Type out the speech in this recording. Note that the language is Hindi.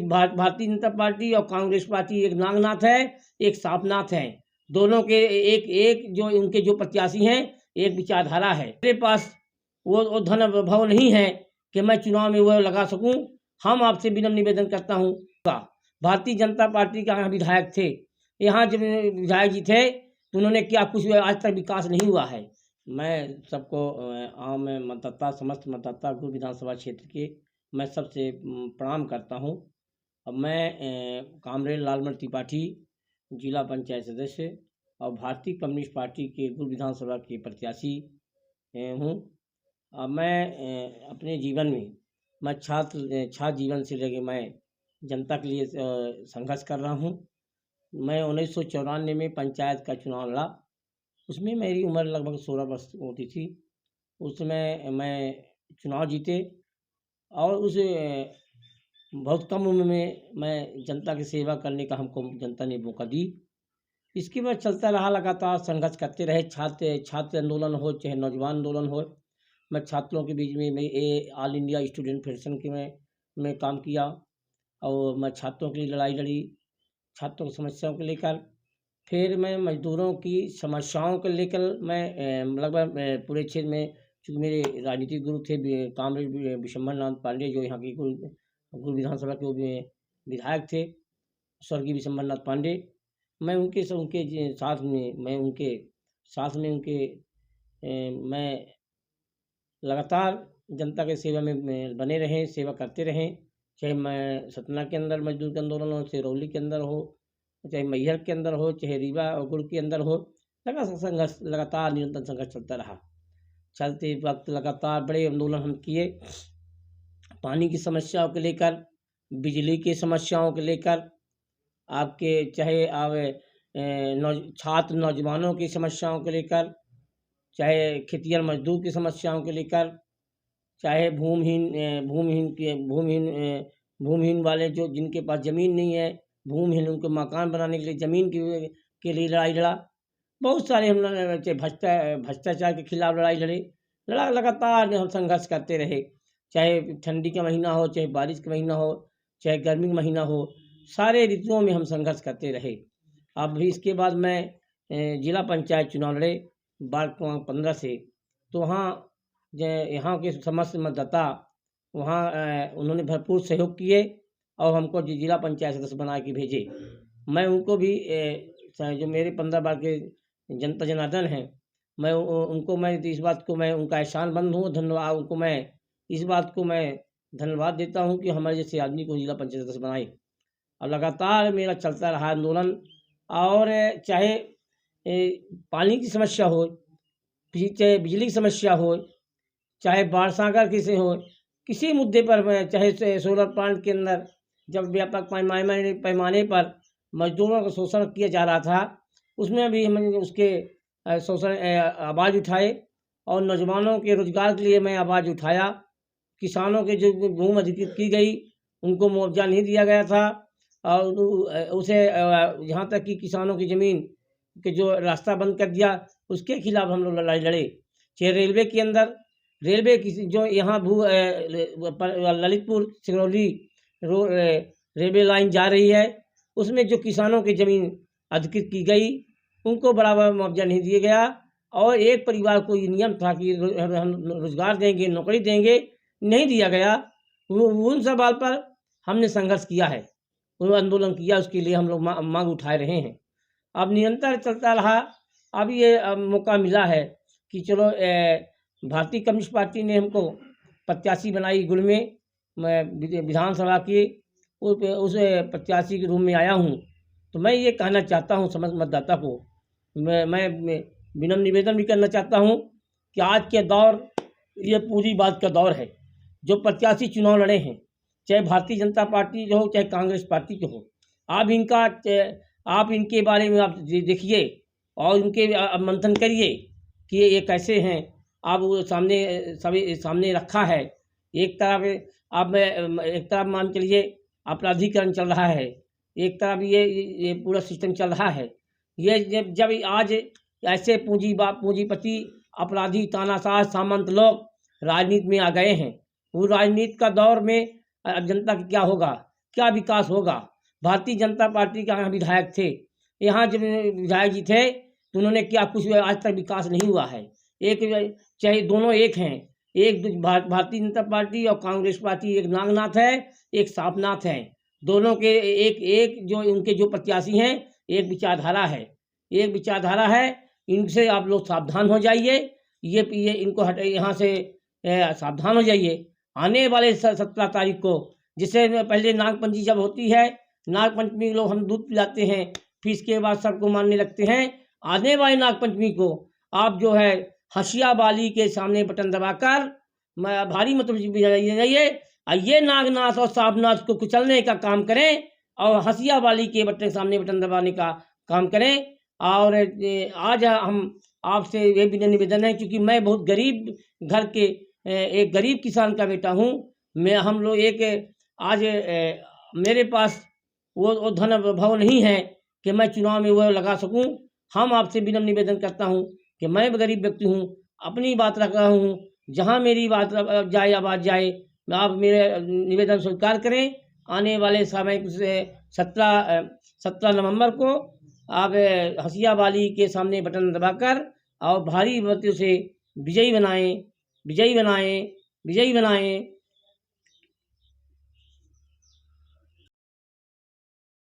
भारतीय जनता पार्टी और कांग्रेस पार्टी एक नागनाथ है, एक सांपनाथ है। दोनों के एक जो उनके जो प्रत्याशी हैं, एक विचारधारा है। मेरे पास वो धन भाव नहीं है कि मैं चुनाव में वो लगा सकूं। हम आपसे विनम्र निवेदन करता हूं। भारतीय जनता पार्टी के यहाँ विधायक थे, यहाँ जब विधायक जी थे तो उन्होंने क्या कुछ आज तक विकास नहीं हुआ है। मैं सबको आम मतदाता, समस्त मतदाता गुरु विधानसभा क्षेत्र के मैं सबसे प्रणाम करता हूँ। अब मैं कामरेड लालमन त्रिपाठी, जिला पंचायत सदस्य और भारतीय कम्युनिस्ट पार्टी के गुरु विधानसभा के प्रत्याशी हूँ। मैं अपने जीवन में मैं छात्र जीवन से लेकर मैं जनता के लिए संघर्ष कर रहा हूँ। मैं 1994 में पंचायत का चुनाव लड़ा। उसमें मेरी उम्र लगभग 16 वर्ष होती थी। उस समय मैं चुनाव जीते और उस बहुत कम उम्र में मैं जनता की सेवा करने का हमको जनता ने मौका दी। इसके बाद चलता रहा, लगातार संघर्ष करते रहे। छात्र आंदोलन हो चाहे नौजवान आंदोलन हो, मैं छात्रों के बीच में मैं ऑल इंडिया स्टूडेंट फेडरेशन के मैं काम किया और मैं छात्रों के लिए लड़ाई लड़ी, छात्रों की समस्याओं को लेकर। फिर मैं मजदूरों की समस्याओं को लेकर मैं लगभग पूरे क्षेत्र में, चूँकि मेरे राजनीतिक गुरु थे कामरेड विशंबर नाथ पांडे, जो यहाँ के गुरु विधानसभा के विधायक थे, स्वर्गीय विशंबर नाथ पांडे। मैं उनके साथ में मैं लगातार जनता के सेवा में बने रहे, सेवा करते रहें। चाहे मैं सतना के अंदर मजदूर के आंदोलन हो, सिरौली के अंदर हो, चाहे मैहर के अंदर हो, चाहे रीवा और गुड़ के अंदर हो, लगातार निरंतर संघर्ष चलता रहा। चलते वक्त लगातार बड़े आंदोलन हम किए, पानी की समस्याओं को लेकर, बिजली की समस्याओं को लेकर, आपके चाहे छात्र नौजवानों की समस्याओं को लेकर, चाहे खेतिहर मजदूर की समस्याओं को लेकर, चाहे भूमिहीन वाले जो जिनके पास ज़मीन नहीं है, भूमिहीन उनको मकान बनाने के लिए ज़मीन के लिए लड़ाई लड़ा। बहुत सारे हम लोग भ्रष्टाचार के खिलाफ लड़ाई लड़े। लगातार हम संघर्ष करते रहे, चाहे ठंडी का महीना हो, चाहे बारिश का महीना हो, चाहे गर्मी का महीना हो, सारे ऋतुओं में हम संघर्ष करते रहे। अब भी इसके बाद मैं जिला पंचायत चुनाव लड़े वार्ड क्रमांक 15 से, तो यहाँ के समस्त मतदाता वहाँ उन्होंने भरपूर सहयोग किए और हमको जिला पंचायत सदस्य बना के भेजे। मैं उनको भी जो मेरे 15 वार्ड के जनता जनार्दन हैं, मैं उनको मैं इस बात को मैं उनका एहसानमंद हूँ, धन्यवाद। उनको मैं इस बात को मैं धन्यवाद देता हूँ कि हमारे जैसे आदमी को जिला पंचायत सदस्य बनाए। और लगातार मेरा चलता रहा आंदोलन। और चाहे पानी की समस्या हो, चाहे बिजली की समस्या हो, चाहे बाढ़ सागर किसी हो, किसी मुद्दे पर मैं, चाहे सोलर प्लांट के अंदर जब व्यापक पैमाने पर मजदूरों का शोषण किया जा रहा था, उसमें भी हमने उसके शोषण आवाज़ उठाए और नौजवानों के रोजगार के लिए मैं आवाज़ उठाया। किसानों के जो भूमि अधिकृत की गई उनको मुआवजा नहीं दिया गया था और उसे यहाँ तक कि किसानों की ज़मीन के जो रास्ता बंद कर दिया, उसके खिलाफ हम लोग लड़ाई लड़े। चाहे रेलवे के अंदर, रेलवे की जो यहाँ ललितपुर सिंगरौली रेलवे लाइन जा रही है, उसमें जो किसानों की ज़मीन अधिकृत की गई उनको बराबर मुआवजा नहीं दिया गया। और एक परिवार को ये नियम था कि हम रोजगार देंगे, नौकरी देंगे, नहीं दिया गया। उन सवाल पर हमने संघर्ष किया है, आंदोलन किया, उसके लिए हम लोग मांग उठाए रहे हैं। अब निरंतर चलता रहा। अब ये मौका मिला है कि चलो भारतीय कम्युनिस्ट पार्टी ने हमको प्रत्याशी बनाई गुड़ में, मैं विधानसभा की उस प्रत्याशी के रूप में आया हूँ। तो मैं ये कहना चाहता हूँ समस्त मतदाता को, मैं विनम्र निवेदन भी करना चाहता हूँ कि आज के दौर ये पूरी बात का दौर है। जो प्रत्याशी चुनाव लड़े हैं, चाहे भारतीय जनता पार्टी जो हो, चाहे कांग्रेस पार्टी के हो, आप इनके बारे में आप देखिए और उनके मंथन करिए कि ये कैसे हैं। आप वो सामने रखा है। एक तरफ मान चलिए अपराधीकरण चल रहा है, एक तरफ ये पूरा सिस्टम चल रहा है। ये जब आज ऐसे पूंजीपति, अपराधी, तानाशाह, सामंत लोग राजनीति में आ गए हैं, वो राजनीति का दौर में अब जनता का क्या होगा क्या विकास होगा। भारतीय जनता पार्टी के यहाँ विधायक थे, यहाँ जब विधायक जी थे तो उन्होंने क्या कुछ आज तक विकास नहीं हुआ है। एक चाहे दोनों एक हैं, एक भारतीय जनता पार्टी और कांग्रेस पार्टी एक नागनाथ है, एक सांपनाथ है। दोनों के एक एक जो उनके जो प्रत्याशी हैं, एक विचारधारा है। इनसे आप लोग सावधान हो जाइए। ये इनको यहाँ से सावधान हो जाइए। आने वाले 17 तारीख को, जिससे पहले नागपंचमी जब होती है, नागपंचमी लोग हम दूध पिलाते हैं, फिर इसके बाद सबको मानने लगते हैं। आने वाली नागपंचमी को आप जो है हसिया बाली के सामने बटन दबाकर भारी मतलब जाइए, ये नागनाथ और सांपनाथ को कुचलने का काम करें और हसिया बाली के सामने बटन दबाने का काम करें। और आज हम आपसे ये भी निवेदन है, क्योंकि मैं बहुत गरीब घर के एक गरीब किसान का बेटा हूँ। हम लोग आज मेरे पास वो धन भाव नहीं है कि मैं चुनाव में वो लगा सकूं। हम आपसे विनम्र निवेदन करता हूं कि मैं गरीब व्यक्ति हूं, अपनी बात रख रहा हूं। जहां मेरी बात जाए, आवाज़ जाए, आप मेरे निवेदन स्वीकार करें। आने वाले समय से 17 नवंबर को आप हसिया बाली के सामने बटन दबाकर और भारी मतों से विजयी बनाएं।